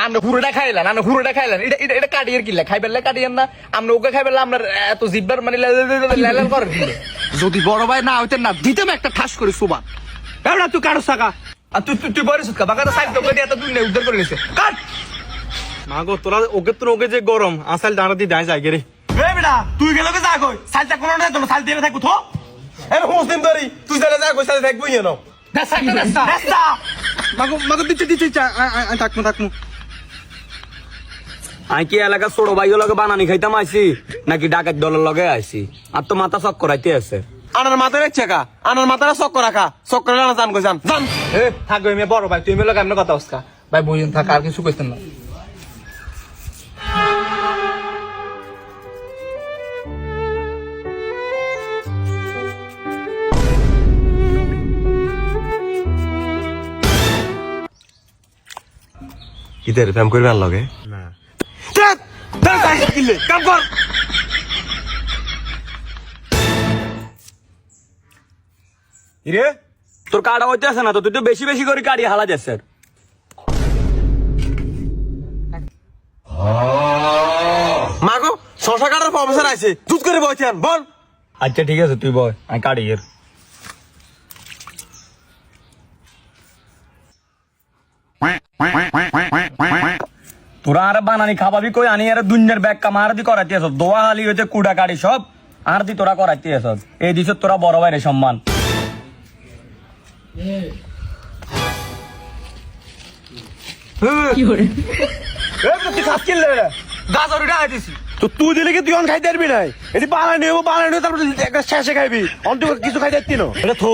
আমরা হুড়োটা খাইলেন এটা কাটিয়ে কিনলে খাই পেলে কাটিয়েন না আমরা ওকে খাই পেলে আপনার এত জিব্বার মানে লেলেন করে দিলে যদি বড় ভাই না হইতেন না দিতাম একটা ঠাস করে সুবান এবার তুই কারো টাকা আর তুই বলিস বাগাটা সাইড তো এত দূর নেই উদ্ধার করে নিছে কাট মাগো তোরা ওকে যে গরম আসাল দাঁড়া দিয়ে দাঁড়ায় যায় রে বেটা তুই গেলে যা কই সাইডটা কোনো না তো সাইড দিয়ে থাকবো তো এর হোসদিন ধরি তুই যারা যা কই সাইড থাকবো ইয়ে নাও দেসা মাগো দিচ্ছে থাকমু আই কি এলাকা ছোট ভাইও লগে বানানি খাইতাম আইছি নাকি ডাকাত দলের লগে আইছি আর তো মাথা চক করাইতে আছে আনার মাথার চেকা আনার মাথার চক্কর রাখা চক্কর রাখা জান কই জান এ থাক গই মে বড় ভাই তুই মেলে কেমন কথা হসকা ভাই বইন থাক আর কিছু কইতেন না ইদের প্রেম করবেন লগে না কাম কর রে তোর কাটা হইতে আছে না তো তুই তো বেশি বেশি করে কাটি হালা যাচ্ছে মাগো শশা কাটার প্রফেসর আছে দুধ করে বইছেন বল আচ্ছা ঠিক আছে তুই বয় আমি কাটি এর তোরা আর বানানি খাবাবি কই আনি আর দুনিয়ার ব্যাগ কামার দি করাইতে আস দোয়া হালি হইতে কুড়া কাটি সব আর দি তোরা করাইতে আস এই দিছ তোরা বড় ভাইরে সম্মান তুই খাস কিনলে গাজর উঠে আইতেছি তো তুই দিলে কি তুই অন খাইতে পারবি নাই এটি বানানি হবো তারপর একটা শেষে খাইবি অন্ত কিছু খাইতে পারতি না এটা থো